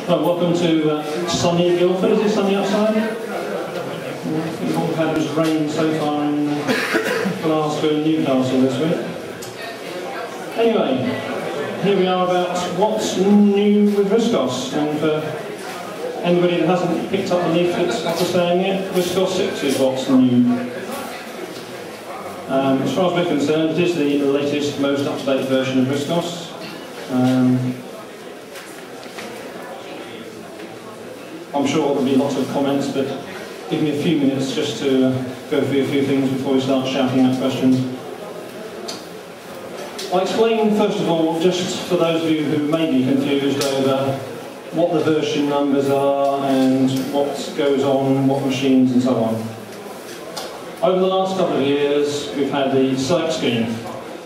Well, welcome to sunny Guildford. Is it sunny outside? We've all had this rain so far in Glasgow and Newcastle this week. Anyway, here we are about what's new with RISC OS. And for anybody that hasn't picked up the leaflets after saying it, RISC OS 6 is what's new. As far as we're concerned, it is the latest, most up-to-date version of RISC OS. I'm sure there'll be lots of comments, but give me a few minutes just to go through a few things before we start shouting out questions. I'll explain first of all, just for those of you who may be confused over what the version numbers are and what goes on, what machines and so on. Over the last couple of years, we've had the select scheme.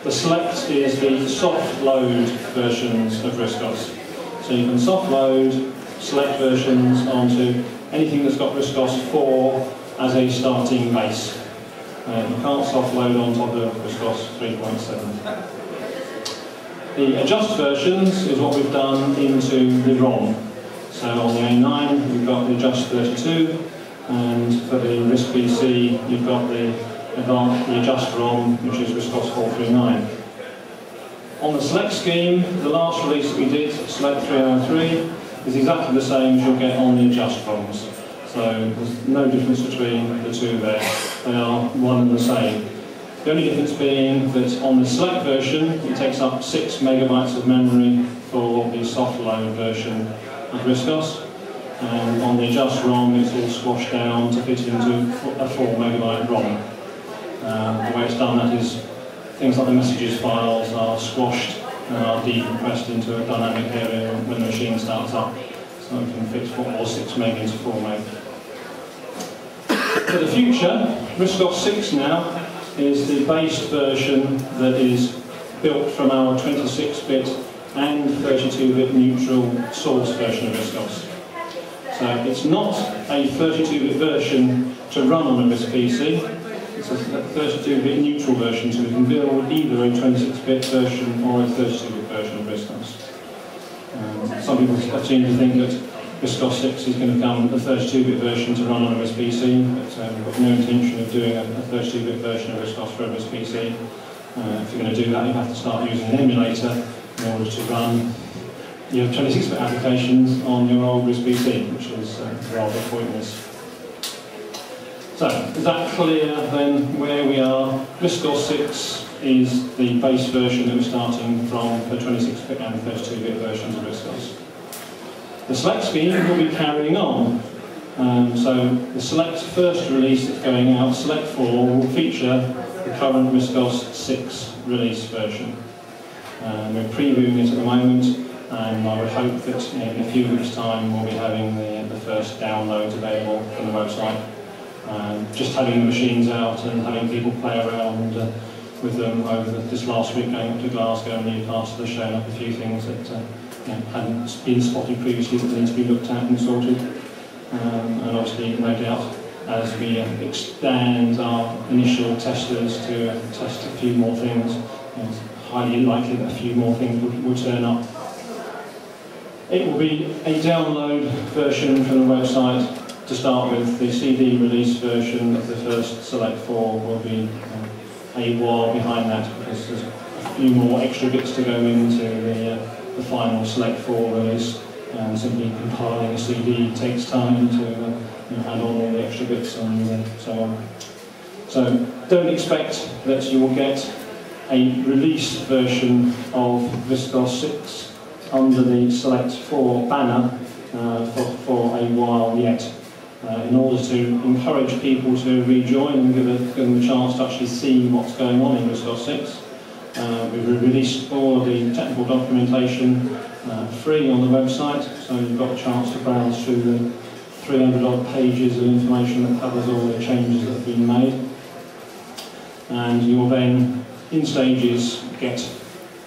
The select is the soft load versions of RISC OS. So you can soft load select versions onto anything that's got RISC OS 4 as a starting base. You can't soft load on top of RISC OS 3.7. The adjust versions is what we've done into the ROM. So on the A9 we've got the adjust 32, and for the RISC PC you've got the adjust ROM, which is RISC OS 439. On the select scheme, the last release that we did, select 303, is exactly the same as you'll get on the adjust ROMs. So there's no difference between the two there. They are one and the same. The only difference being that on the select version, it takes up 6 megabytes of memory for the soft load version of RISC OS. And on the adjust ROM, it's all squashed down to fit into a 4 megabyte ROM. The way it's done that is things like the messages files are squashed and are decompressed into a dynamic area when the machine starts up. So we can fit 4 or 6 meg into 4 meg. For the future, RISC OS 6 now is the base version that is built from our 26-bit and 32-bit neutral source version of RISC OS. So it's not a 32-bit version to run on a RISC PC. It's a 32-bit neutral version, so we can build either a 26-bit version or a 32-bit version of RISC OS. Some people seem to think that RISC OS 6 is going to become a 32-bit version to run on a RISC PC, but we've got no intention of doing a 32-bit version of RISC OS for a RISC PC. If you're going to do that, you have to start using an emulator in order to run your 26-bit applications on your old RISC PC, which is rather pointless. So, is that clear then where we are? RISC OS 6 is the base version that we're starting from for 26-bit and 32-bit versions of RISC OS. The select scheme will be carrying on. So the select first release that's going out, select 4, will feature the current RISC OS 6 release version. We're previewing it at the moment, and I would hope that in a few weeks' time we'll be having the first downloads available from the website. Just having the machines out and having people play around with them over this last week going up to Glasgow and Newcastle has shown up a few things that hadn't been spotted previously that need to be looked at and sorted. And obviously, no doubt, as we expand our initial testers to test a few more things, it's highly likely that a few more things will turn up. It will be a download version from the website. To start with, the CD release version of the first Select 4 will be a while behind that, because there's a few more extra bits to go into the final Select 4 release, and simply compiling a CD takes time to add on all the extra bits and so on. So don't expect that you will get a release version of RISC OS 6 under the Select 4 banner for a while yet. In order to encourage people to rejoin and give them a chance to actually see what's going on in RISC OS 6. We've released all of the technical documentation free on the website, so you've got a chance to browse through the 300-odd pages of information that covers all the changes that have been made. And you will then, in stages, get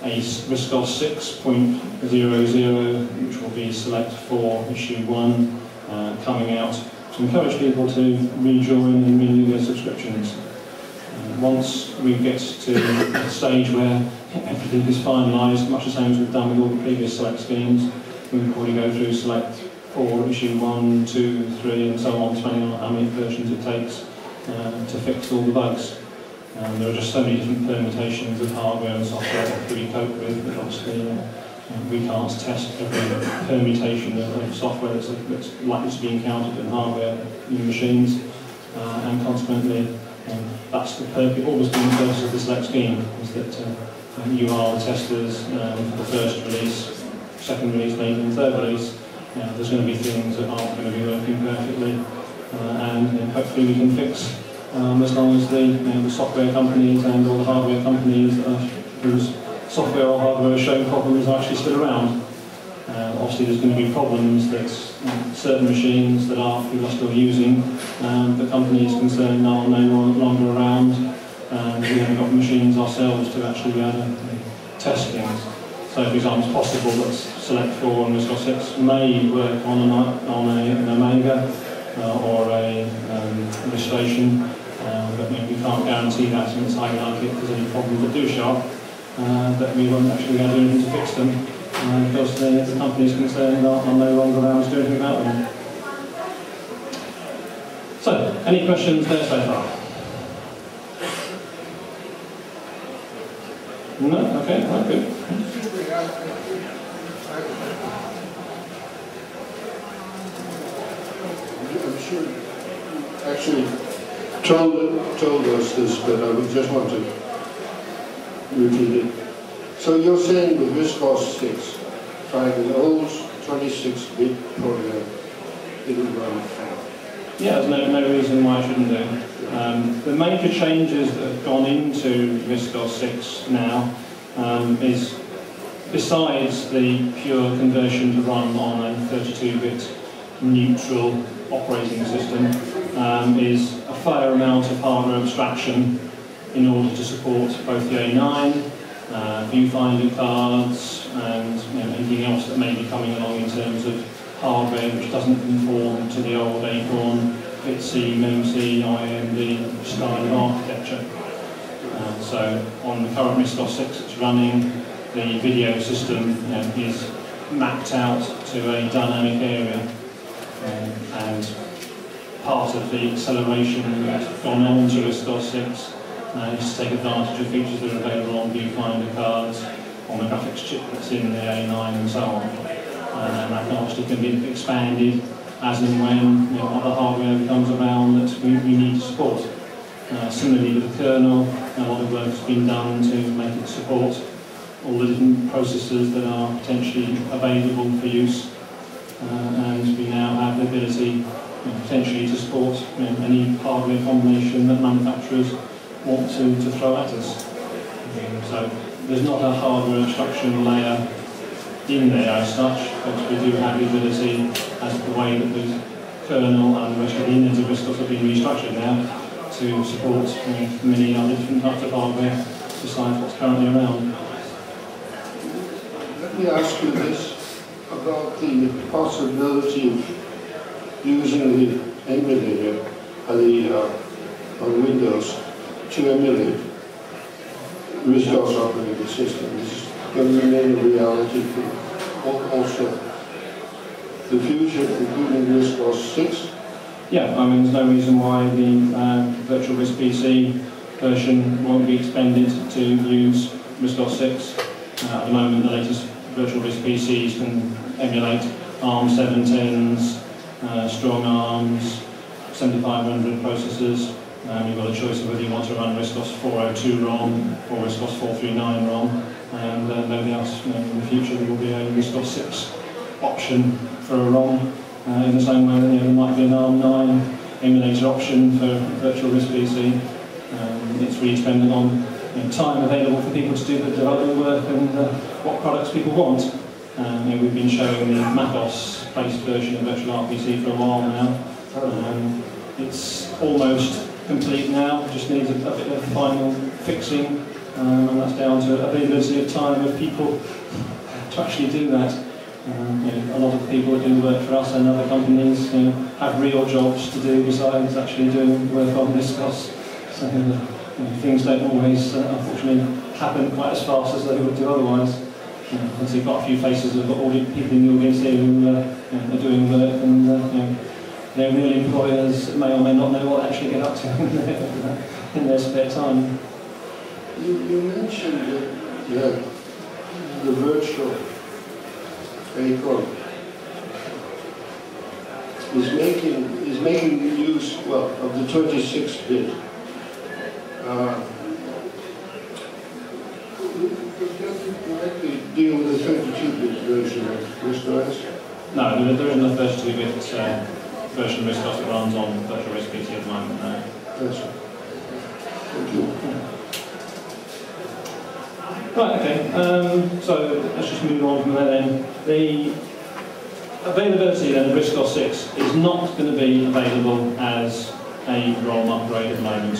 a RISC OS 6.00, which will be Select 4 Issue 1, coming out, to encourage people to rejoin and renew their subscriptions. Once we get to a stage where everything is finalised, much the same as we've done with all the previous select schemes, we can probably go through Select or issue 1, 2, 3 and so on, depending on how many versions it takes to fix all the bugs. There are just so many different permutations of hardware and software that we cope with, but obviously we can't test every permutation of software that's likely to be encountered in hardware in machines, and consequently that's always been the purpose of the select scheme, is that you are the testers for the first release, second release, maybe and third release. There's going to be things that aren't going to be working perfectly, and hopefully we can fix as long as the software companies and all the hardware companies whose software or hardware are showing problems are actually still around. Obviously there's going to be problems that certain machines that people are still using, the company is concerned are no longer around. We haven't got machines ourselves to actually be able to test things. So for example, it's possible that Select 4 and RISC OS 6 may work on an Omega or a illustration, but we can't guarantee that, and it's highly likely if there's any problems that do show up, that we won't actually be able to do anything to fix them, because the companies concerned are no longer around to do anything about them. So, any questions there so far? No? Okay, right, good. I'm sure actually told us this, but I would just want to repeat it. So you're saying with RISC OS 6, trying an old 26-bit program, it'll run fine? Yeah, there's no reason why I shouldn't do. The major changes that have gone into RISC OS 6 now is, besides the pure conversion to run on a 32-bit neutral operating system, is a fair amount of hardware abstraction in order to support both the A9, viewfinder cards, and anything else that may be coming along in terms of hardware which doesn't conform to the old Acorn, FITC, MemC, IMD style of architecture. So on the current RISC OS 6 that's running, the video system is mapped out to a dynamic area, and part of the acceleration that's gone on to RISC OS 6 is to take advantage of features that are available on viewfinder cards, on the graphics chip that's in the A9 and so on. And that obviously can be expanded as and when other hardware comes around that we need to support. Similarly with the kernel, a lot of work has been done to make it support all the different processors that are potentially available for use, and we now have the ability potentially to support any hardware combination that manufacturers want to throw at us. So there's not a hardware abstraction layer in there as such, but we do have the ability, as the way that the kernel and the rest of the innards of RISC OS have been restructured now, to support many other different types of hardware besides what's currently around. Let me ask you this about the possibility of using the emulator on Windows to emulate RISC OS operating system. This is going to remain a reality for also the future, including RISC OS 6. Yeah, I mean, there's no reason why the virtual RISC PC version won't be expanded to use RISC OS 6. At the moment, the latest virtual RISC PCs can emulate ARM 710s, strong ARMs, 7500 processors. You've got a choice of whether you want to run RISC OS 402 ROM or RISC OS 439 ROM, and maybe else in the future there will be a RISC OS 6 option for a ROM. In the same way that there might be an ARM 9 emulator option for virtual RISC PC. It's really dependent on time available for people to do the development work and what products people want. We've been showing the MacOS-based version of virtual RPC for a while now. It's almost complete now, just needs a bit of final fixing, and that's down to availability of time of people to actually do that. A lot of the people that do work for us and other companies have real jobs to do besides actually doing work on RISC OS. So things don't always, unfortunately, happen quite as fast as they would do otherwise. obviously got a few faces of all the people in the audience here who are doing work, and their real employers may or may not know what they actually get up to in their spare time. You mentioned the virtual acorn is making use, well, of the 26-bit. Deal with the 32-bit version of RISC OS? No, there isn't a 32-bit version of RISC OS that runs on virtual RISC PC at the moment. No. That's it. Thank you. Right, okay, so let's just move on from there then. The availability then of RISC OS 6 is not going to be available as a ROM upgrade at the moment.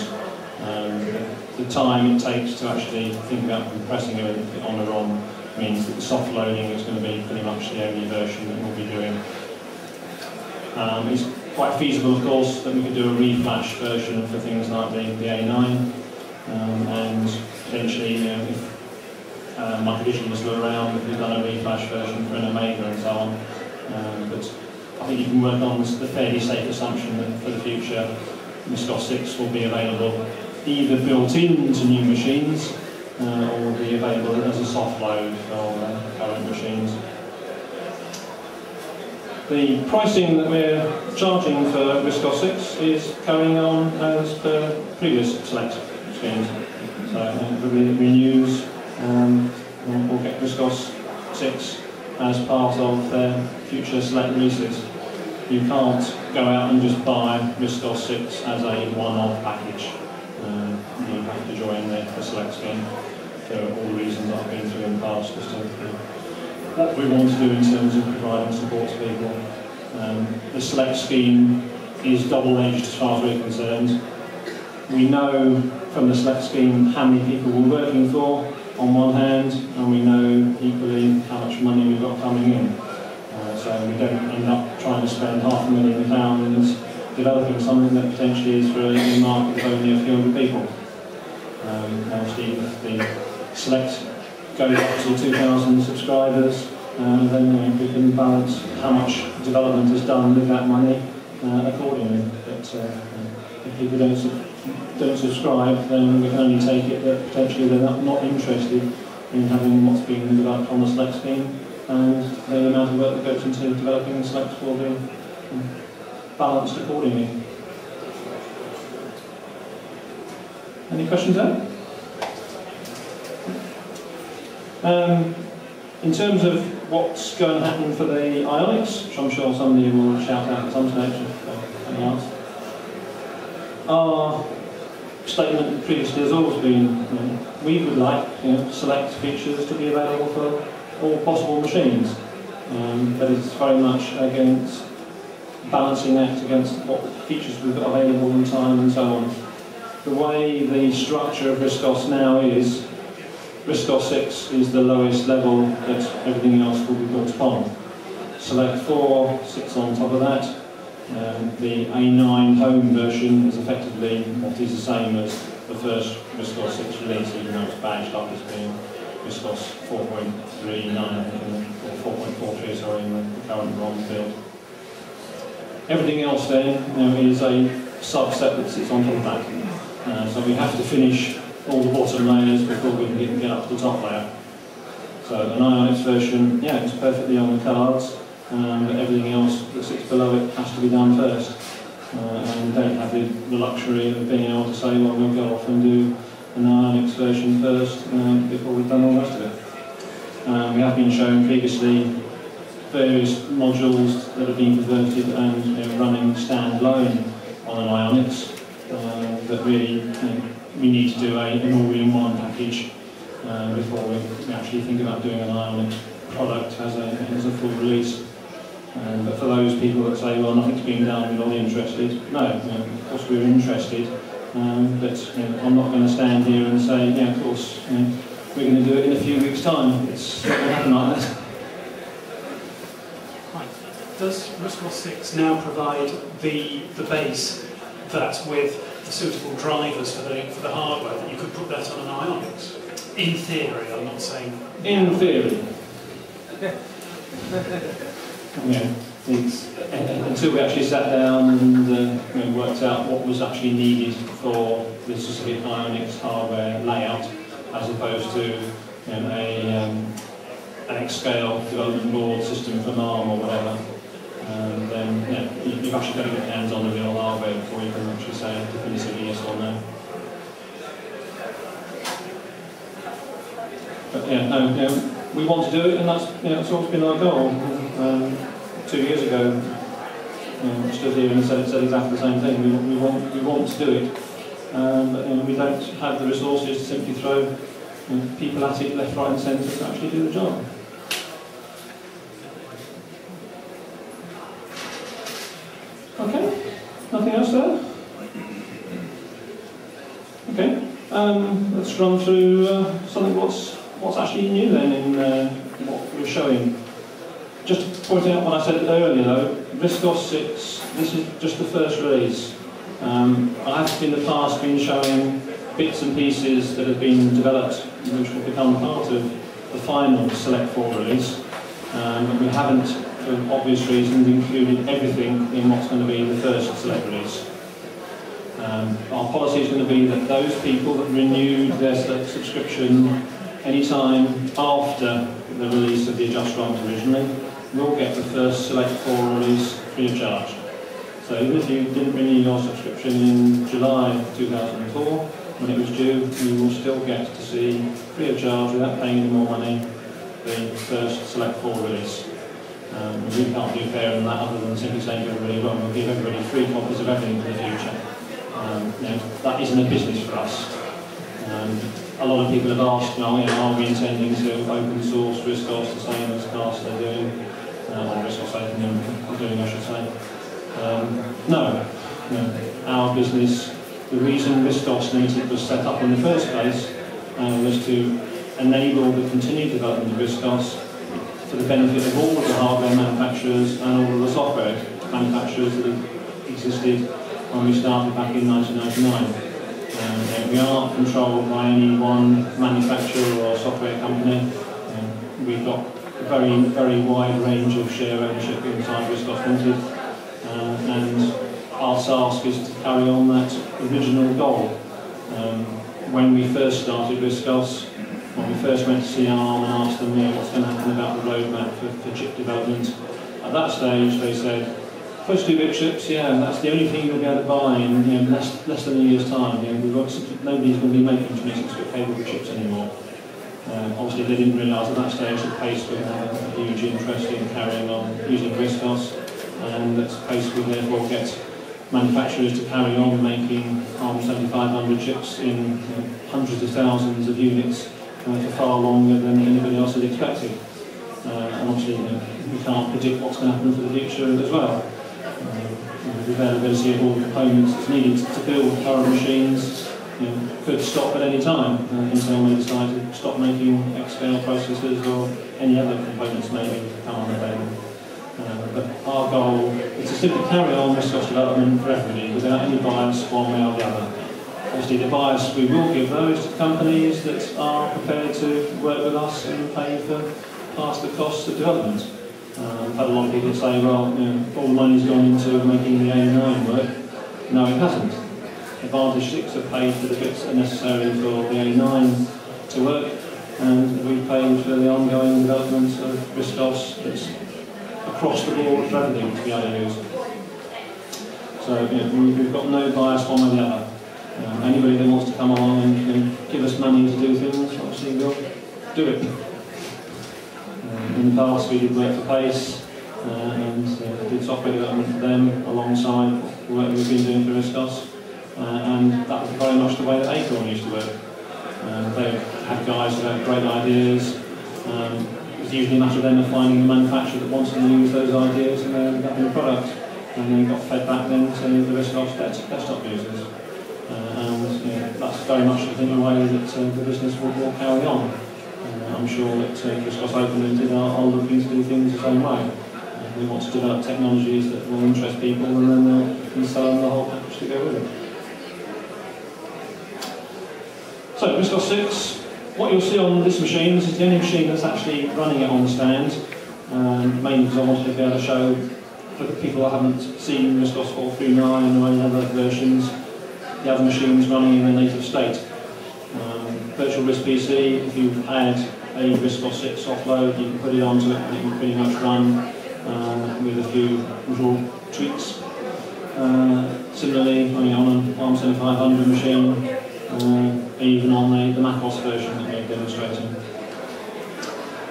The time it takes to actually think about compressing it on a ROM means that the soft loading is going to be pretty much the only version that we'll be doing. It's quite feasible, of course, that we could do a reflash version for things like the A9, and potentially, if Microvision was still around, we've done a reflash version for an Omega and so on. But I think you can work on the fairly safe assumption that for the future, RISC OS 6 will be available either built into new machines or be available as a soft load for current machines. The pricing that we're charging for RISC OS 6 is carrying on as per previous Select schemes. So everybody that renews will get RISC OS 6 as part of their future Select releases. You can't go out and just buy RISC OS 6 as a one-off package. You have to join the Select scheme for all the reasons I've been through in the past as to what we want to do in terms of providing support to people. The Select scheme is double-edged as far as we're concerned. We know from the Select scheme how many people we're working for on one hand, and we know equally how much money we've got coming in. So we don't end up trying to spend £500,000 developing something that potentially is for a market of only a few hundred people. Obviously, if the Select goes up to 2,000 subscribers, then we can balance how much development is done with that money accordingly. But if people don't subscribe, then we can only take it that potentially they're not interested in having what's being developed on the Select scheme, and the amount of work that goes into developing the Select will be balanced accordingly. Any questions there? In terms of what's going to happen for the Ionics, which I'm sure somebody will shout out at some stage if any ask. Our statement previously has always been, we would like Select features to be available for all possible machines, but it's very much against balancing that against what features we've got available in time and so on. The way the structure of RISC OS now is, RISC OS 6 is the lowest level that everything else will be built upon. Select 4 sits on top of that. The A9 home version is effectively what is the same as the first RISC OS 6 release, even though it's badged up as being RISC OS 4.39, I think, or 4.43, sorry, in the current ROM build. Everything else then is a subset that sits on top of that. So we have to finish all the bottom layers before we can get up to the top layer. So an Ionics version, yeah, it's perfectly on the cards, but everything else that sits below it has to be done first. And we don't have the luxury of being able to say, well, we'll go off and do an Ionics version first before we've done all the rest of it. We have been shown previously various modules that have been converted and running standalone on an Ionics, but really we need to do an all-in-one package before we actually think about doing an Ionics product as a full release. But for those people that say, well, nothing's been done, we're not interested, no, of course we're interested, but I'm not going to stand here and say, yeah, of course, we're going to do it in a few weeks' time. It's not going to happen like that. Does RISC OS 6 now provide the base that with the suitable drivers for the hardware that you could put that on an Ionics? In theory, I'm not saying. In theory. Yeah, until we actually sat down and worked out what was actually needed for the specific Ionics hardware layout, as opposed to an X-scale development board system from ARM or whatever. And then you've actually got to get your hands on the real hardware before you can actually say definitively yes or no. But we want to do it, and that's always been our goal. 2 years ago, I stood here and said exactly the same thing. We want to do it, but we don't have the resources to simply throw people at it left, right, and centre to actually do the job. Okay, nothing else there? Okay, let's run through something what's actually new then in what we're showing. Just to point out what I said earlier though, RISC OS 6, this is just the first release. I have in the past been showing bits and pieces that have been developed which will become part of the final Select 4 release. But we haven't, for obvious reasons, included everything in what's going to be the first Select release. Our policy is going to be that those people that renewed their Select subscription any time after the release of the Adjust ROMs originally will get the first Select 4 release free of charge. So even if you didn't renew your subscription in July 2004, when it was due, you will still get to see free of charge without paying any more money the first Select 4 release. We can't do fairer than that other than simply saying to everybody, well, we'll give everybody free copies of everything for the future. That isn't a business for us. A lot of people have asked, are we intending to open source RISC OS the same as CAST are doing, or RISC OS Ltd are doing, I should say. No. Our business, the reason RISC OS Ltd was set up in the first place was to enable the continued development of RISC OS for the benefit of all of the hardware manufacturers and all of the software manufacturers that have existed when we started back in 1999. We aren't controlled by any one manufacturer or software company. We've got a very, very wide range of share ownership inside RISC OS Ltd. And our task is to carry on that original goal. When we first started RISC OS, when we first went to see ARM and asked them what's going to happen about the roadmap for chip development, at that stage they said, first 2-bit chips, that's the only thing you'll be able to buy in less than a year's time. Nobody's going to be making 26-bit capable chips anymore. Obviously they didn't realise at that stage that Pace would have a huge interest in carrying on using RISC OS, and that Pace would therefore get manufacturers to carry on making ARM 7500 chips in hundreds of thousands of units for far longer than anybody else had expected. And obviously we can't predict what's going to happen for the future as well. The availability of all the components that's needed to build current machines could stop at any time. Intel may decide to stop making X-scale processors or any other components maybe come unavailable. But our goal is to simply carry on RISC OS development for everybody without any bias one way or the other. Obviously the bias we will give those to companies that are prepared to work with us and pay for past the costs of development. I've had a lot of people say, well, all the money's gone into making the A9 work. No, it hasn't. Advantage 6 have paid for the bits that are necessary for the A9 to work, and we've paid for the ongoing development of RISC OS that's across the board for everything to be able to use. So we've got no bias one or the other. Anybody that wants to come along and give us money to do things, obviously we'll do it. In the past we did work for Pace and did software development for them alongside the work we've been doing for RISC OS, and that was very much the way that Acorn used to work. They had guys who had great ideas. It was usually a matter of them finding a manufacturer that wanted to use those ideas and then got the product, and then got fed back then to the RISC OS desktop users. That's very much I think the way that the business will carry on. I'm sure that RISC OS Ltd are looking to do things the same way. We want to develop technologies that will interest people, and then they'll sell them the whole package to go with it. So RISC OS 6, What you'll see on this machine, this is the only machine that's actually running it on the stand, mainly because I wanted to be able to show for the people that haven't seen RISC OS 439 or any other versions, the other machines running in their native state. Virtual RISC PC, if you add a RISC OS 6 offload, you can put it onto it and it can pretty much run with a few little tweaks. Similarly, on an ARM7500 machine, even on the macOS version that we're demonstrating.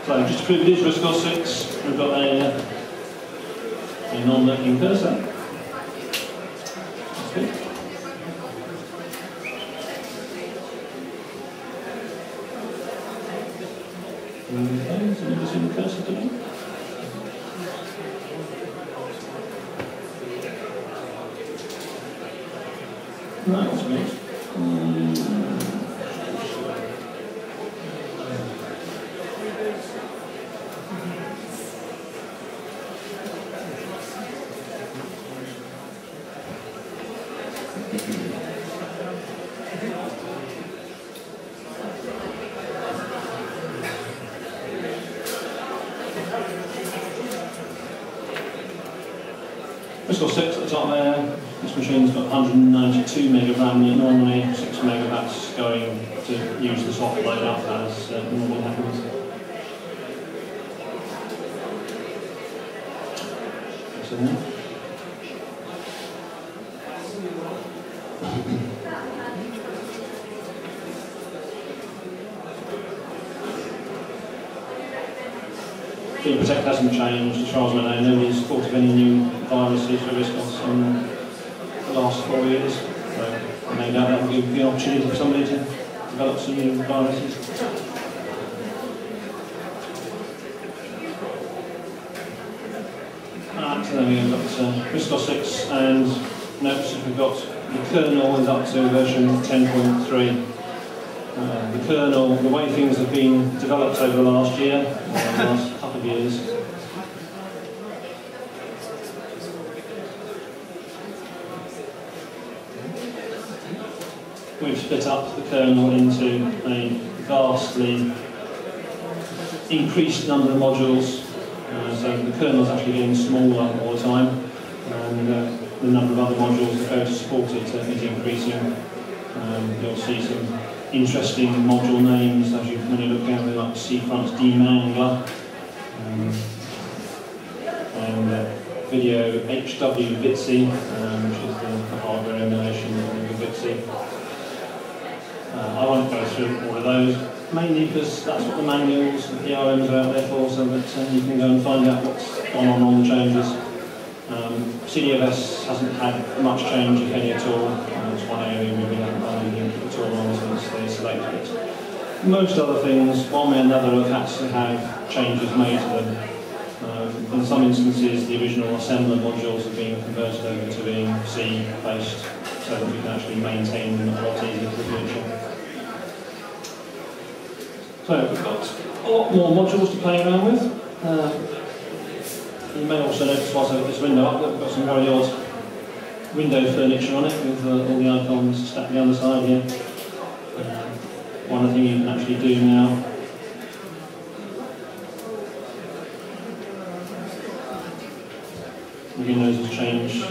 So just to prove it is RISC OS 6, we've got a non-working cursor. That's good. Okay, so you can see the cursor today. No, that's good. RISC OS 6 at the top there. This machine's got 192 meg of RAM, normally 6 megabits going to use the soft load up as normally happens. So, Protect hasn't changed, as far as I know. Nobody's thought of any new viruses for RISC OS in the last 4 years. So no doubt that will give the opportunity for somebody to develop some new viruses. So then we've got RISC OS 6, and notice that we've got the kernel is up to version 10.3. The kernel, the way things have been developed over the last year, the last couple of years, we've split up the kernel into a vastly increased number of modules. So the kernel is actually getting smaller all the time, and the number of other modules that go to support it is increasing. You'll see some interesting module names as you when you look down there, like Seafront Demangler, and video HW Bitsy, which is the hardware emulation of Bitsy. I won't go through all of those, mainly because that's what the manuals, the PRMs are out there for, so that you can go and find out what's gone on the changes. CDFS hasn't had much change, if any at all. It's one area where we haven't done anything at all on since they selected it. Most other things, one way or another, have had to have changes made to them. In some instances, the original assembler modules have been converted over to being C-based, so that we can actually maintain them a lot easier for the future. So we've got a lot more modules to play around with. You may also notice whilst I've got this window up that we've got some very odd window furniture on it with all the icons stacked on the other side here. One thing you can actually do now the windows has changed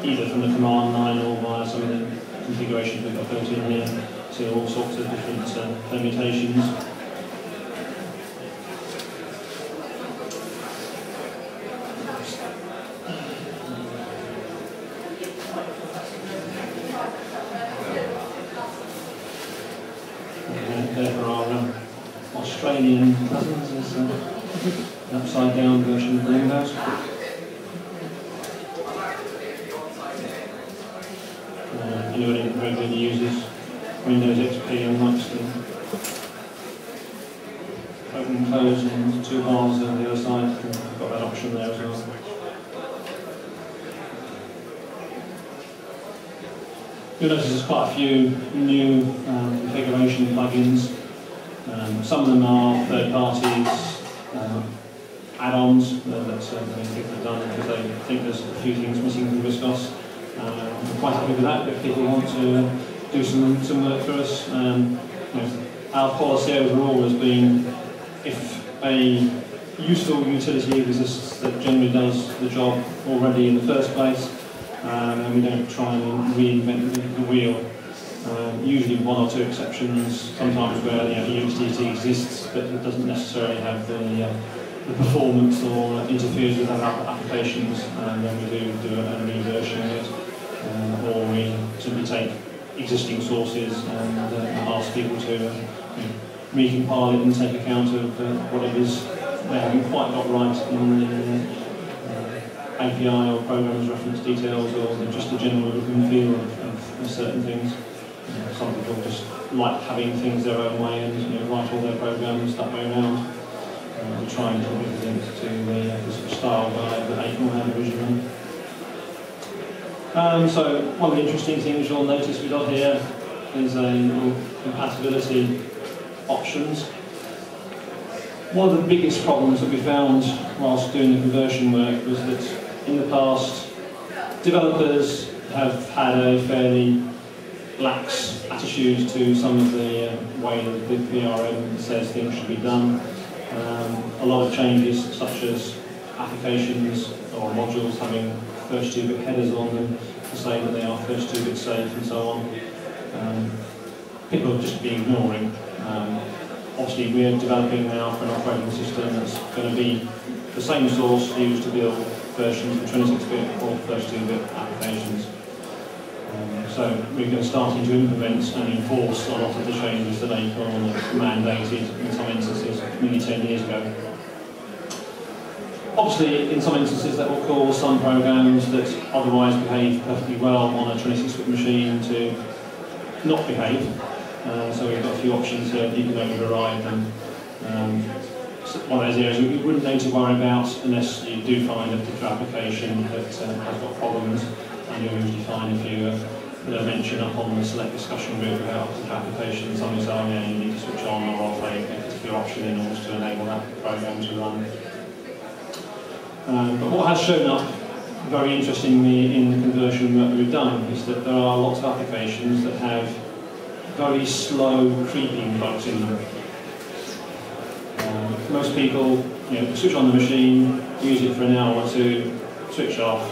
either from the command line or via some of the configurations we've got built in here to all sorts of different permutations. There for our Australian cousins is the upside down version of the Windows. Anybody that regularly uses Windows XP and likes to open and close and two bars on the other side, we've got that option there as well. You'll notice there's quite a few new configuration plugins. Some of them are third parties, add-ons that people have done because they think there's a few things missing from RISC OS. I'm quite happy with that if people want to do some work for us. our policy overall has been, if a useful utility exists that generally does the job already in the first place, and we don't try and reinvent the wheel. Usually one or two exceptions, sometimes where the utility exists but it doesn't necessarily have the performance or interferes with other applications, and then we do a reversion of it, or we simply take existing sources and ask people to recompile it and take account of what it is they haven't quite got right in the API or programmer's reference details, or just the general look and feel of certain things. Some people just like having things their own way and write all their programs that way around. We try and represent to the sort of style guide that April had originally. So one of the interesting things you'll notice we've got here is a little compatibility options. One of the biggest problems that we found whilst doing the conversion work was that in the past developers have had a fairly lax attitude to some of the way that the PRM says things should be done. A lot of changes, such as applications or modules having 32-bit headers on them to say that they are 32-bit safe and so on. People have just been ignoring. Obviously, we're developing now for an operating system that's going to be the same source used to build versions for 26-bit or 32-bit applications. So we're going to start to implement and enforce a lot of the changes that Acorn mandated in some instances nearly 10 years ago. Obviously, in some instances that will cause some programs that otherwise behave perfectly well on a 26-bit machine to not behave. So we've got a few options here that you can override them. One of those areas you wouldn't need to worry about unless you do find a particular application that has got problems, and you'll usually find if you put a mention up on the select discussion group about a particular application, somebody saying, yeah, you need to switch on or off a particular option in order to enable that program to run. But what has shown up very interestingly in the conversion work that we've done is that there are lots of applications that have very slow creeping bugs in them. Most people switch on the machine, use it for an hour or two, switch off,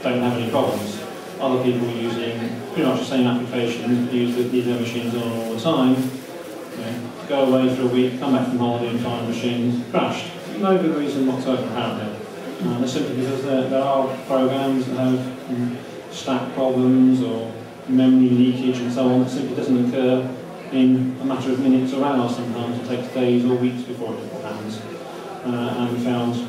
don't have any problems. Other people are using pretty much the same applications, but leave their machines on all the time, go away for a week, come back from holiday and find the machines crashed. No good reason whatsoever apparently. It's simply because there are programs that have stack problems or memory leakage and so on that simply doesn't occur in a matter of minutes or hours. Sometimes it takes days or weeks before it happens. And we found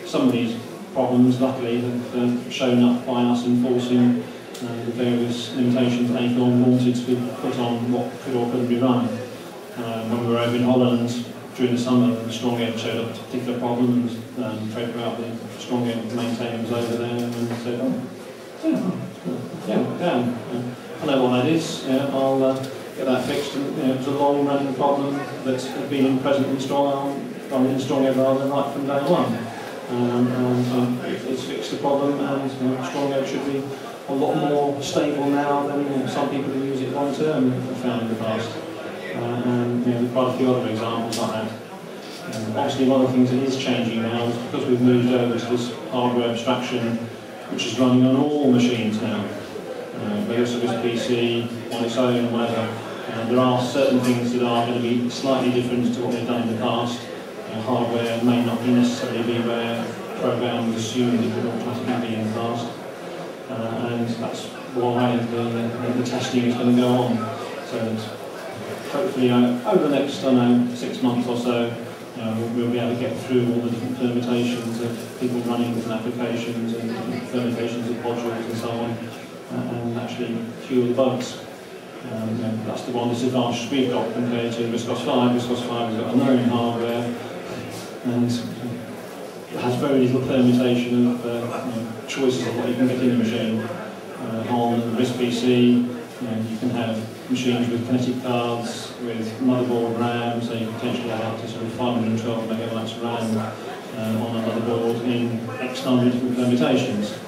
some of these problems, luckily, have shown up by us enforcing the various limitations that Acorn wanted to be put on what could or couldn't be run. When we were over in Holland during the summer, the Strong Edge showed up a particular problem, and Fred out the Strong Edge maintainer was over there and said, yeah, I know what that is, I'll get that fixed. And, it was a long-running problem that's been present in Strong Edge rather than right from day one. It's fixed the problem, and Strong Edge should be a lot more stable now than some people who use it long term have found in the past. And there are quite a few other examples like that. Obviously, one of the things that is changing now is because we've moved over to this hardware abstraction, which is running on all machines now, whether it's a RISC PC on its own or whatever. There are certain things that are going to be slightly different to what they've done in the past. Hardware may not necessarily be where programs assumed it would automatically be in the past. And that's why the testing is going to go on. So that hopefully over the next, 6 months or so, we'll be able to get through all the different permutations of people running different applications and different permutations of modules and so on, and actually cure the bugs. That's the one disadvantage we've got compared to RISC OS 5. RISC OS 5 has got a known hardware and it has very little permutation of choices of what you can get in the machine. On the RISC PC, you can have machines with kinetic cards, with motherboard RAM, so you can potentially have up to sort of 512 megabytes RAM on a motherboard in X number of different permutations.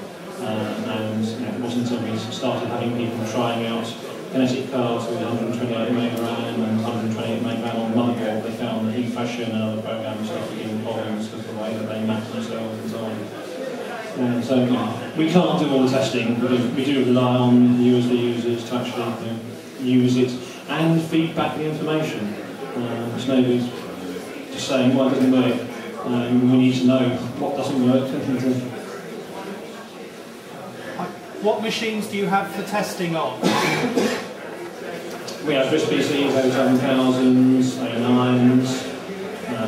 And it wasn't until we started having people trying out kinetic cards with 128 meg RAM and 128 meg RAM on the motherboard. They found that eFashion and other programs started giving problems because of the way that they map themselves and so on. So we can't do all the testing. We do rely on you as the users to actually use it and feed back the information. It's no good just saying, well, it doesn't work. We need to know what doesn't work. What machines do you have for testing on? We have RISC PCs, A7000s, A9s,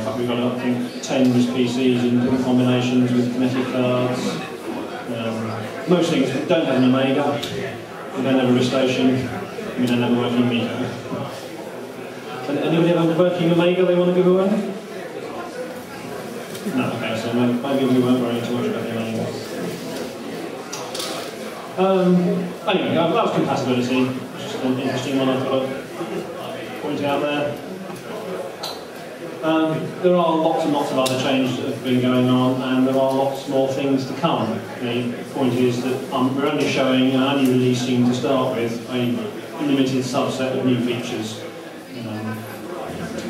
but we've got, I think, 10 RISC PCs in different combinations with kinetic cards. Most things, we don't have an Omega, we don't have a RISC station, we don't have a working Amiga. Anybody have a working Omega they want to give away? No, okay, so maybe we won't worry too much about the Omega. Anyway, that was compatibility. Just an interesting one I've got to point out there. There are lots and lots of other changes that have been going on, and there are lots more things to come. The point is that we're only showing and only releasing, to start with, a limited subset of new features.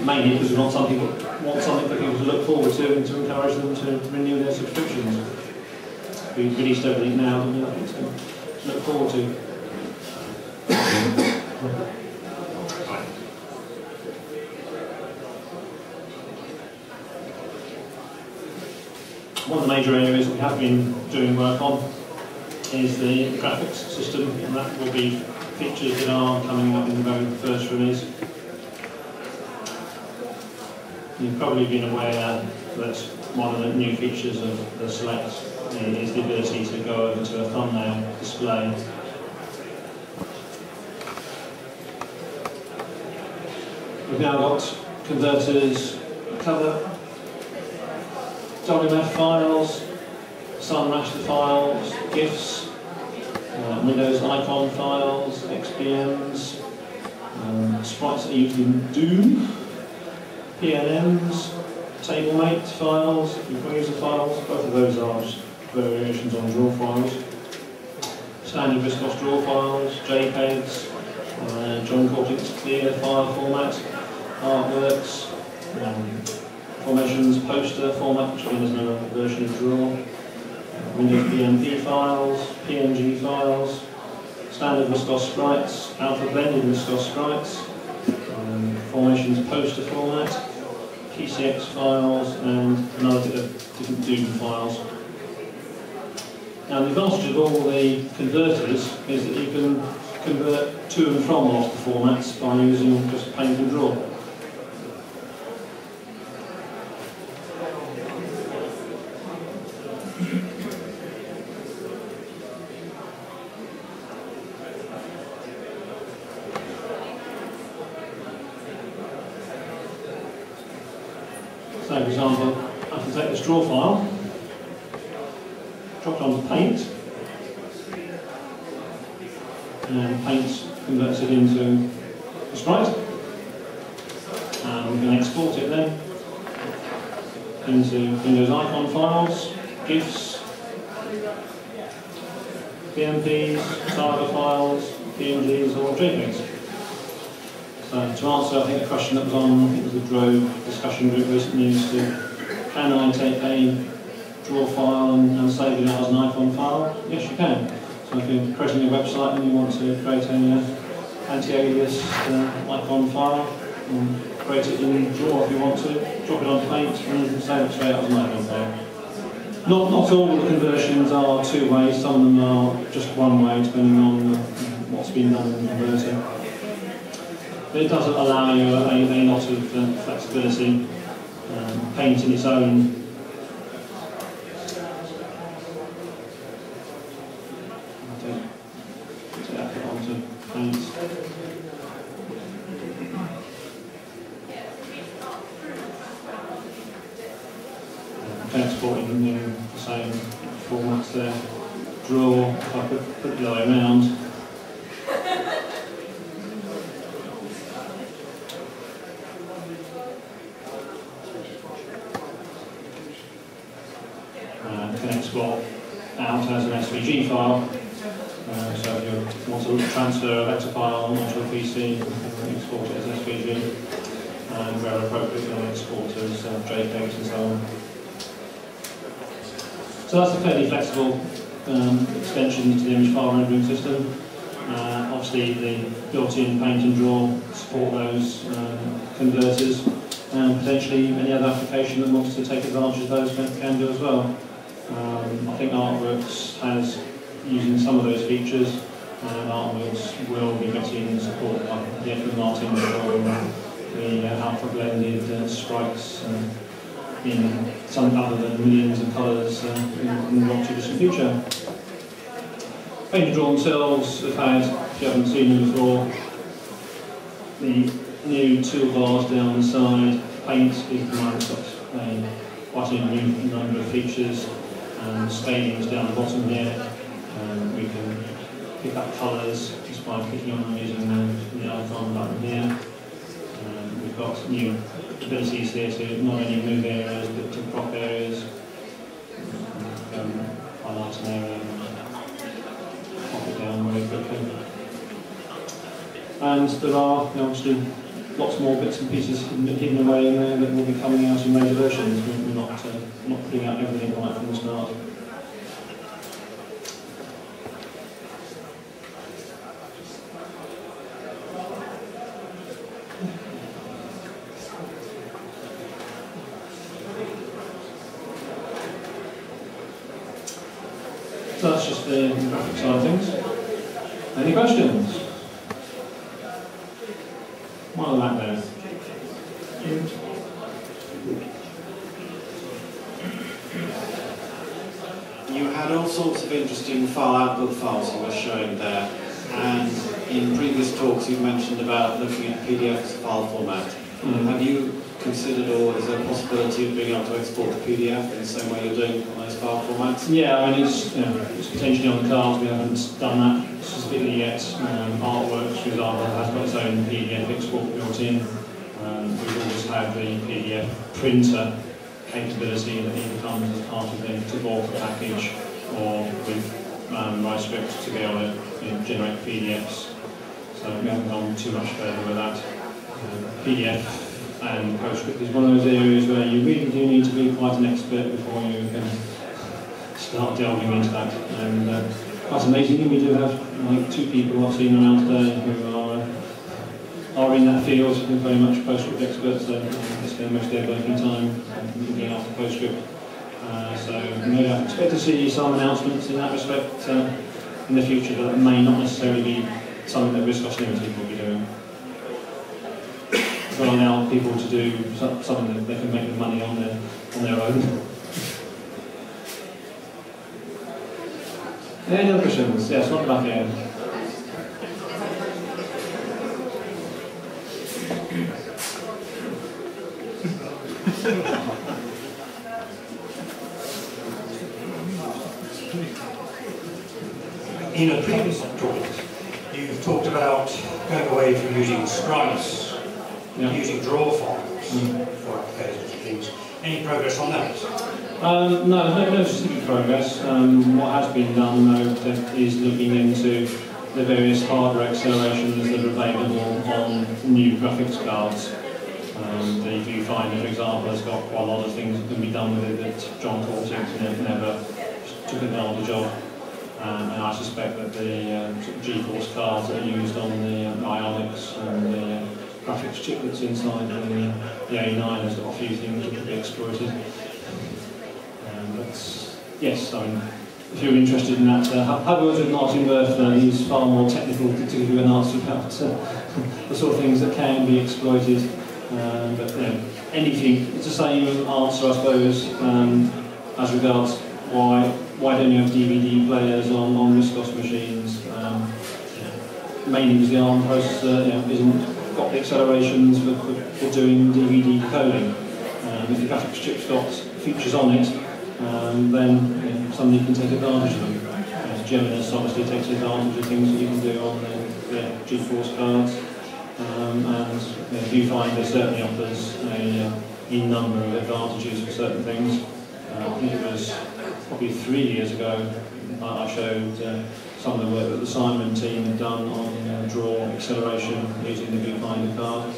Mainly because we want something for people to look forward to and to encourage them to renew their subscriptions. We've released everything now that we have to look forward to. One of the major areas that we have been doing work on is the graphics system, and that will be features that are coming up in the very first release. You've probably been aware that one of the new features of the Select is the ability to go over to a thumbnail display. We've now got converters cover WMF files, sun raster files, GIFs, Windows icon files, XPMs, sprites that are used in Doom, PNMs, TableMate files, user files. Both of those are just variations on draw files. Standard RISC OS draw files, JPEGs, John Cortex clear file format, artworks, formations poster format, which again is another version of draw, Windows BMP files, PNG files, standard RISC OS sprites, alpha blended RISC OS sprites, formations poster format, PCX files, and another different Doom files. Now the advantage of all the converters is that you can convert to and from multiple formats by using just paint and draw. So, for example, I can take this draw file, drop it onto Paint, and Paint converts it into a sprite, and we can export it then into Windows icon files, GIFs, BMPs, Saga files, PNGs, or JPEGs. So to answer, I think, a question that was on, I think it was the Drove discussion group recently, is can I take a draw file and save it out as an icon file? Yes, you can. So if you're creating a website and you want to create an anti-alias icon file, create it in draw if you want to, drop it on Paint, and you can save it straight out as an icon file. Not all the conversions are two ways, some of them are just one way, depending on what's been done in the converter. But it does allow you a lot of flexibility. Paint in its own onto Paint. Exporting in the same formats there. Draw, if I put the other way around. Can export out as an SVG file, So if you want to transfer a vector file onto a PC, you can export it as SVG, and where appropriate, you can export it as JPEGs and so on. So that's a fairly flexible extension to the image file rendering system. Obviously, the built-in paint and draw support those converters, and potentially any other application that wants to take advantage of those can do as well. I think Artworks has, using some of those features, and Artworks will be getting support like the Martin for the alpha-blended sprites in some other than millions of colours in the not-too-distant future. Paint and draw themselves have had, if you haven't seen them before, the new toolbars down the side. Paint is the one that's got quite a new number of features, and staging is down the bottom here. We can pick up colours just by clicking on them using the icon button here. We've got new abilities here to not only move areas but to crop areas, highlight an area, pop it down very quickly. And there are obviously lots more bits and pieces hidden away in there that will be coming out in later versions. We're not putting out everything right from the start. So that's just the graphic side of things. Any questions? While I'm there. You had all sorts of interesting file output files you were showing there, and in previous talks you mentioned about looking at PDF as a file format. Have you considered, or is there a possibility of being able to export the PDF in the same way you're doing on those file formats? Yeah, I mean it's potentially on the cards. We haven't done that specifically yet. Artworks, for example, has got its own PDF export built in. We've always had the PDF printer capability that either comes as part of the Tagore package or with RISC to be able to generate PDFs. So we haven't gone too much further with that. PDF and PostScript is one of those areas where you really do need to be quite an expert before you can start delving into that. And quite amazingly, we do have like 2 people I've seen around today who are in that field, who are very much PostScript experts, so they spend most of their working time looking after PostScript. So I expect to see some announcements in that respect in the future, but it may not necessarily be something that RISC OS Ltd will be doing. But allow people to do something that they can make the money on their own. Any other questions? Yes, one back here. In a previous talk, you've talked about going away from using sprites, using draw files for applications and things. Any progress on that? No specific progress. What has been done, though, is looking into the various hardware accelerations that are available on new graphics cards. The viewfinder, for example, has got quite a lot of things that can be done with it that John Cortex never took advantage of. And I suspect that the GeForce cards that are used on the Ionics and the graphics chip that's inside the A9 has got a few things that could be exploited. But yes, I mean, if you're interested in that, have words with Martin Berth. He's far more technical to give you an answer about the sort of things that can be exploited. But anything, it's the same answer, I suppose, as regards why don't you have DVD players on RISC OS machines? Mainly because the ARM processor isn't got the accelerations for doing DVD decoding. If the graphics chip's got features on it, then somebody can take advantage of them. Geminus obviously takes advantage of things that you can do on the GeForce cards, and Viewfinder certainly offers a number of advantages for certain things. I think it was probably 3 years ago I showed some of the work that the Simon team have done on draw acceleration using the viewfinder card.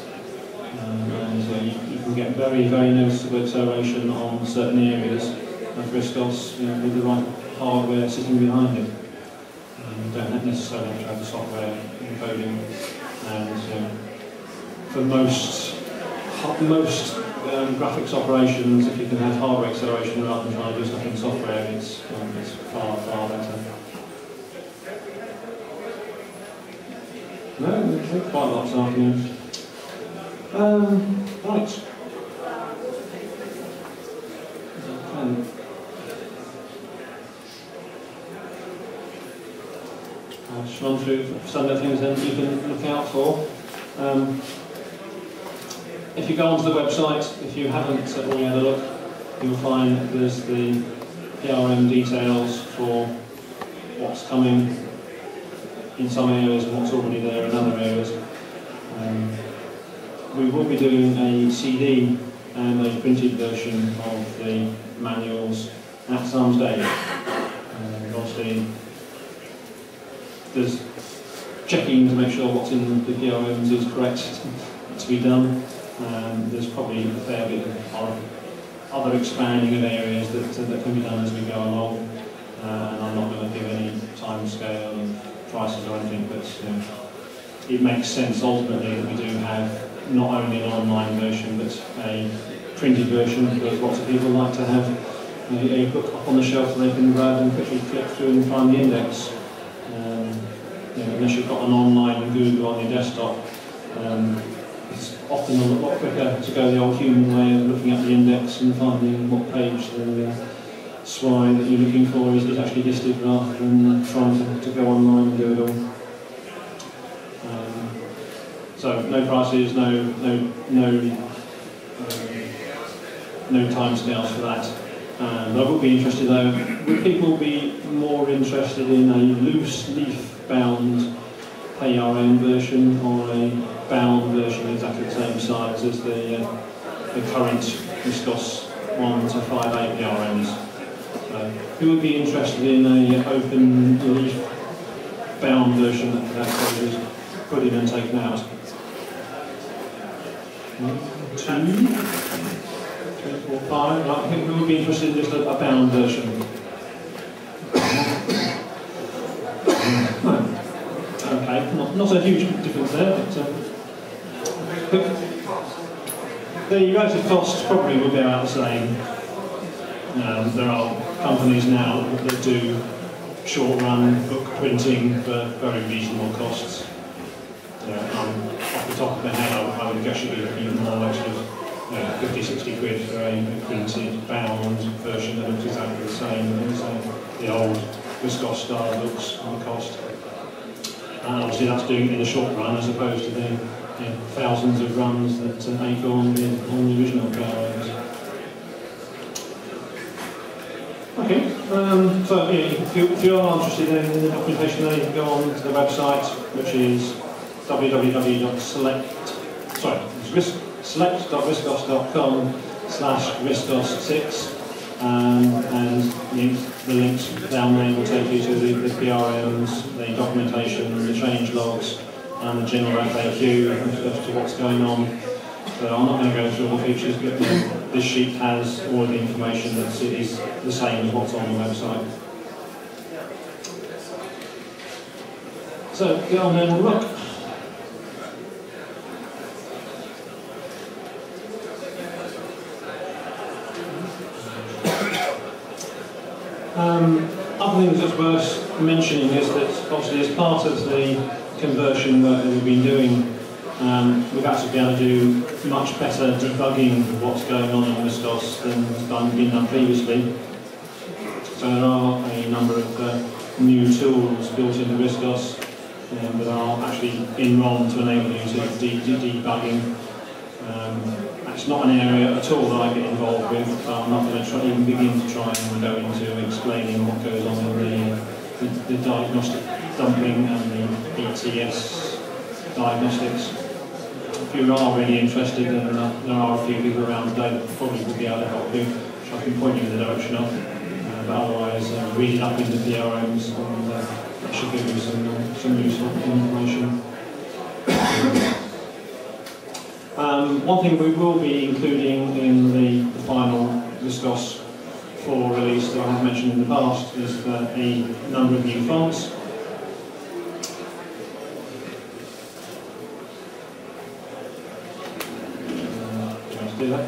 You can get very, very noticeable acceleration on certain areas of RISC OS with the right hardware sitting behind it. You don't necessarily have to have the software encoding. And for most graphics operations, if you can have hardware acceleration rather than trying to do stuff in software, it's far, far better. No, quite a lot this afternoon. Right. I'll just run through some of the things that you can look out for. If you go onto the website, if you haven't already had a look, you'll find there's the PRM details for what's coming in some areas and what's already there in other areas. We will be doing a CD and a printed version of the manuals at some stage. Obviously, there's checking to make sure what's in the PRMs is correct to be done. There's probably a fair bit of other expanding of areas that can be done as we go along. And I'm not going to give any time scale and prices or anything, but it makes sense ultimately that we do have not only an online version but a printed version, because lots of people like to have a book up on the shelf that they can grab and quickly click through and find the index. Unless you've got an online Google on your desktop, it's often a lot quicker to go the old human way of looking at the index and finding what page the SWI that you're looking for is actually listed, rather than trying to go online and do it all. So no prices, no time scales for that. But I would be interested though, would people be more interested in a loose leaf bound PRM version or a bound version exactly the same size as the current RISC OS 1 to 5.8 PRMs? Who would be interested in an open leaf bound version that code is put in and taken out? 1, 2, 3, 4, 5. I think we would be interested in just a bound version. Okay, not a huge difference there, but the relative costs probably will be about the same. There are companies now that do short-run book printing for very reasonable costs. Off the top of my head, I would guess you'd be looking at more like sort of 50, 60 quid for a printed bound version that looks exactly the same as the old RISC OS style books on cost. And obviously that's doing it in a short run as opposed to the thousands of runs that Acorn did on the original PRMs. Okay, so if you are interested in the documentation there, you can go on to the website, which is select.riscos.com/riscos6, and the links down there will take you to the PRMs, the documentation, the change logs, and the general FAQ as to what's going on. So I'm not going to go through all the features, but this sheet has all the information that is the same as what's on the website. So go on then and look. Other things that's worth mentioning is that obviously as part of the conversion work that we've been doing, we've actually been able to do much better debugging of what's going on in RISC OS than has been done previously. So there are a number of new tools built into RISC OS that are actually in ROM to enable you to do debugging. It's not an area at all that I get involved with, so I'm not going to even begin to try and go into explaining what goes on in the diagnostic dumping and the ETS diagnostics. If you are really interested, then there are a few people around today that probably would be able to help you, which I can point you in the direction of. But otherwise, read it up in the PRMs and that should give you some useful information. One thing we will be including in the final RISC OS 4 release that I have mentioned in the past is a number of new fonts. Let's do that.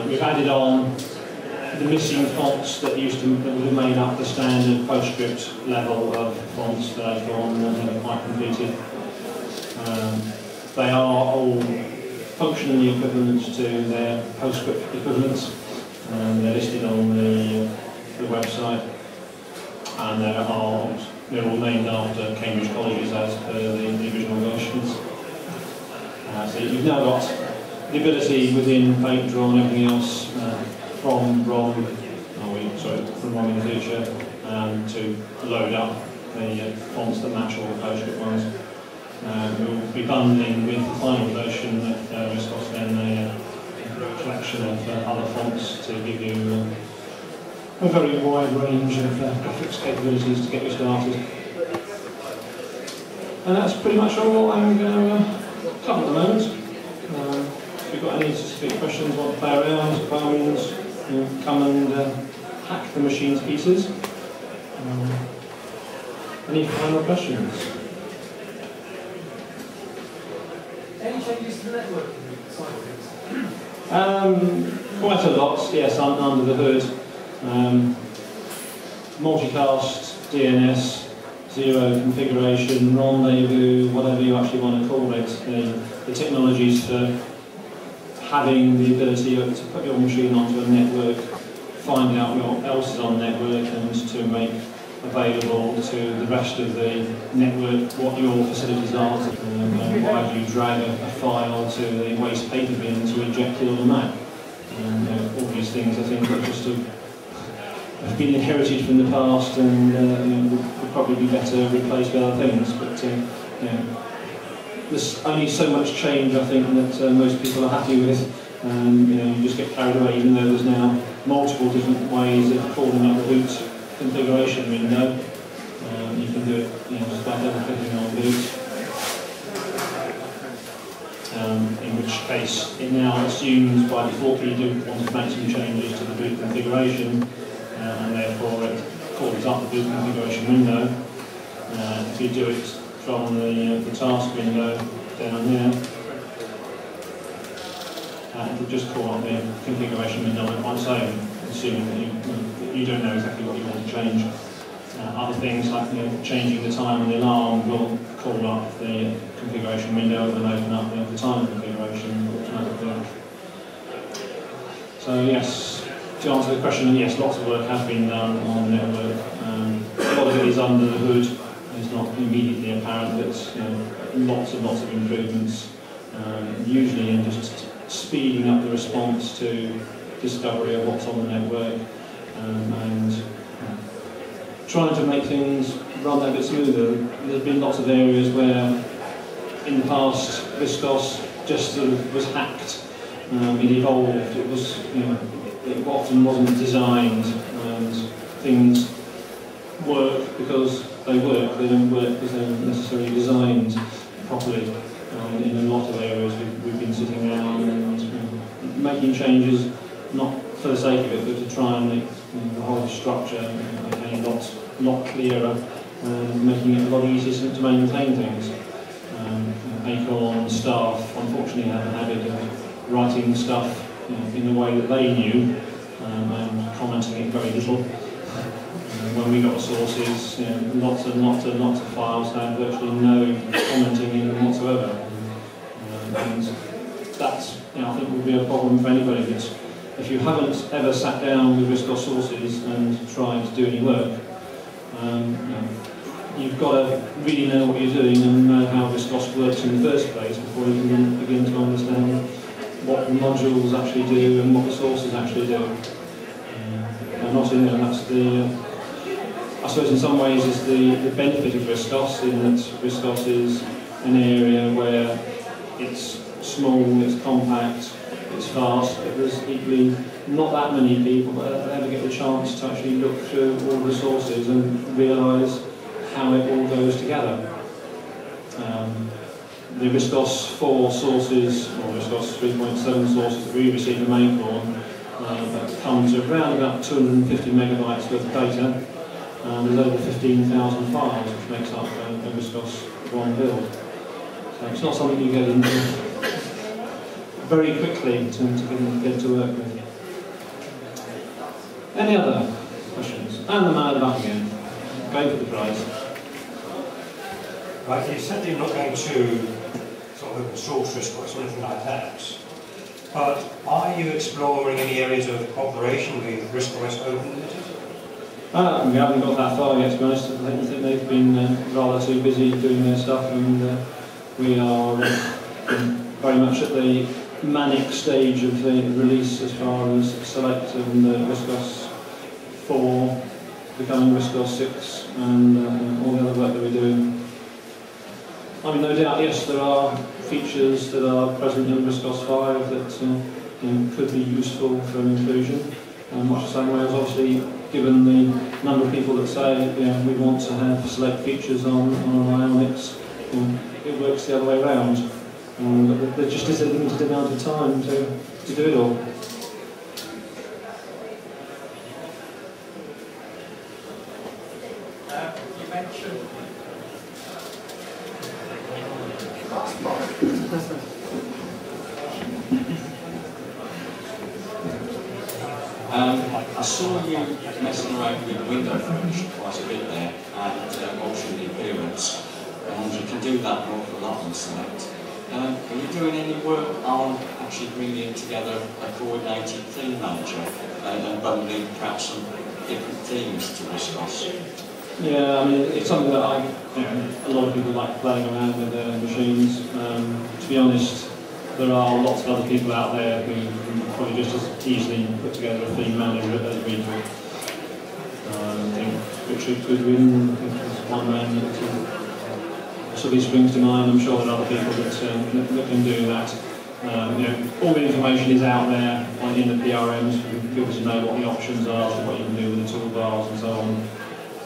We've added on the missing fonts that would have made up the standard PostScript level of fonts that later on never quite completed. They are all functionally equivalent to their PostScript equivalents. They're listed on the website, and they're all named after Cambridge colleges as per the original versions. So you've now got the ability within PaintDraw and everything else from ROM in the future to load up the fonts that match all the PostScript ones. We'll be bundling with the final version of RISC OS then a collection of other fonts to give you a very wide range of graphics capabilities to get you started. And that's pretty much all I'm going to cover at the moment. If you've got any specific questions, want to play around, by all means, come and hack the machine to pieces. Any final questions? Any changes to the networking side of things? Quite a lot, yes, under the hood. Multicast, DNS, zero configuration, rendezvous, whatever you actually want to call it. The technologies for having the ability to put your machine onto a network, find out what else is on the network, and to make available to the rest of the network what your facilities are, and why do you drag a file to the waste paper bin to inject it on the Mac. All these things I think are just have been inherited from the past and would probably be better replaced with other things. But there's only so much change I think that most people are happy with. You just get carried away, even though there's now multiple different ways of calling up the boot configuration window. You can do it just by double-clicking on boot. In which case it now assumes by default you do want to make some changes to the boot configuration, and therefore it calls up the boot configuration window. If you do it from the task window down here, it will just call up the configuration window on its own, assuming that you don't know exactly what you want to change. Other things like changing the time on the alarm will call up the configuration window and open up the time configuration automatically. So yes, to answer the question, yes, lots of work has been done on the network. A lot of it is under the hood. It's not immediately apparent that lots of improvements, usually in just speeding up the response to discovery of what's on the network, and trying to make things run a bit smoother. There's been lots of areas where in the past RISC OS just sort of was hacked. It evolved. It was, it often wasn't designed, and things work because they work. They don't work because they're necessarily designed properly. In a lot of areas, we've been sitting down and making changes, not for the sake of it, but to try and make the whole structure a lot clearer, and making it a lot easier to maintain things. Acorn staff, unfortunately, have a habit of writing stuff in the way that they knew, and commenting it very little. When we got sources, lots of files had virtually no commenting in them whatsoever. And that's, I think, would be a problem for anybody. That if you haven't ever sat down with RISC OS sources and tried to do any work, you've got to really know what you're doing and know how RISC OS works in the first place before you can begin to understand what the modules actually do and what the sources actually do. And not in there, that's I suppose in some ways is the benefit of RISC OS, in that RISC OS is an area where it's small, it's compact, it's fast, but there's equally not that many people that ever get the chance to actually look through all the sources and realise how it all goes together. The RISC OS 4 sources, or RISC OS 3.7 sources that we receive from Acorn, that come to around about 250 megabytes worth of data. There's over 15,000 files, which makes up a RISC OS 1 build. So it's not something you get into very quickly to get to work with. Any other questions? And the man at the back again. Go for the prize. Right, you said you're not going to sort of open source RISC OS or anything like that, but are you exploring any areas of cooperation with RISC OS Ltd? We haven't got that far yet, to be honest. I think they've been rather too busy doing their stuff, and we are very much at the manic stage of the release as far as Select and RISC OS 4 becoming RISC OS 6 and all the other work that we're doing. I mean, no doubt, yes, there are features that are present in RISC OS 5 that could be useful for inclusion. Much the same way as obviously, given the number of people that say we want to have select features on Ionics, it works the other way around. But there just is a limited amount of time to do it all. You mentioned I saw you messing around with window furniture quite a bit there and altering the appearance, and you can do that an awful lot on Select. Are you doing any work on actually bringing together a coordinated theme manager and bundling perhaps some different themes to RISC OS? Yeah, I mean, it's something that a lot of people like playing around with their machines. To be honest, there are lots of other people out there who probably just as easily put together a theme manager as we do. I think Richard Goodwin is one man that sort of springs to mind. I'm sure there are other people that can do that. All the information is out there in the PRMs for people to know what the options are, so what you can do with the toolbars and so on.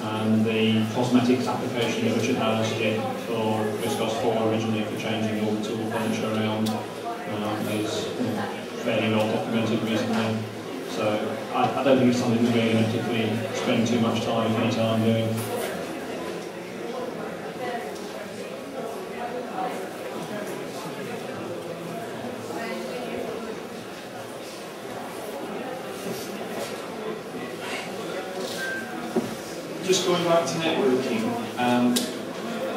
And the cosmetics application that Richard Harris did for RISC OS 4 originally for changing all the tool furniture around is fairly well documented recently. So I don't think it's something that we're going to particularly spend too much time, any time doing. Just going back to networking,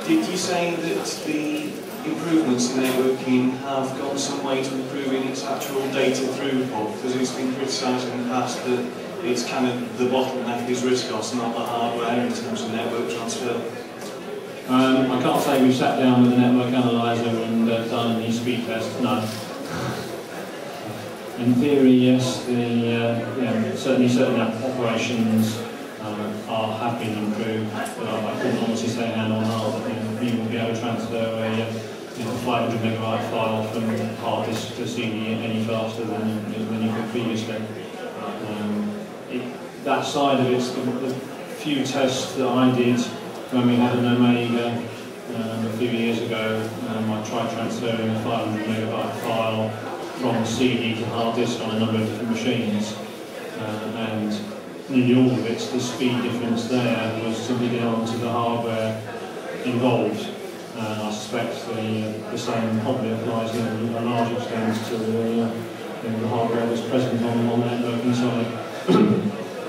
did you say that the improvements in networking have gone some way to improving its actual data throughput? Because it's been criticised in the past that it's kind of the bottleneck is RISC OS, not the hardware in terms of network transfer. I can't say we've sat down with a network analyzer and done any speed tests, no. In theory, yes, certainly certain operations have been improved, but I couldn't honestly say hand on heart that you will be able to transfer a 500 megabyte file from hard disk to CD any faster than you could previously. That side of it, the few tests that I did when we had an Omega a few years ago, I tried transferring a 500 megabyte file from CD to hard disk on a number of different machines, and nearly all of it, the speed difference there was simply down to the hardware involved. I suspect the same probably applies to a large extent to the hardware that's present on the networking side.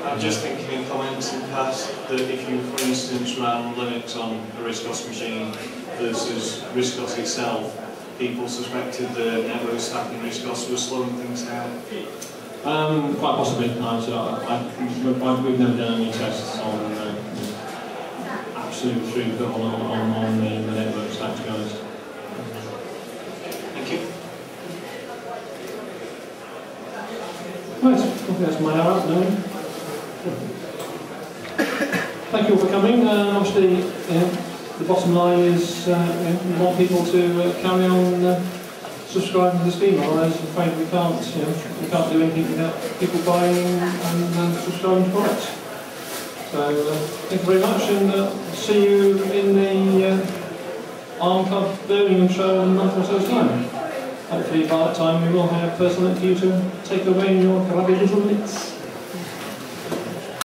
I'm just thinking in comments in the past that if you, for instance, ran Linux on a RISC OS machine versus RISC OS itself, people suspected the network stack in RISC OS was slowing things down. Quite possibly. We've never done any tests on absolute throughput on the network stack, to be honest. Thank you. Right, I think that's my hour up now. Thank you all for coming. Obviously, the bottom line is we want people to carry on subscribing to the scheme. Otherwise, I'm afraid we can't do anything without people buying and subscribing to products. So thank you very much, and see you in the Arm Club Birmingham show in a month or so's time. Hopefully by that time we will have personal for you to take away in your grubby little mitts.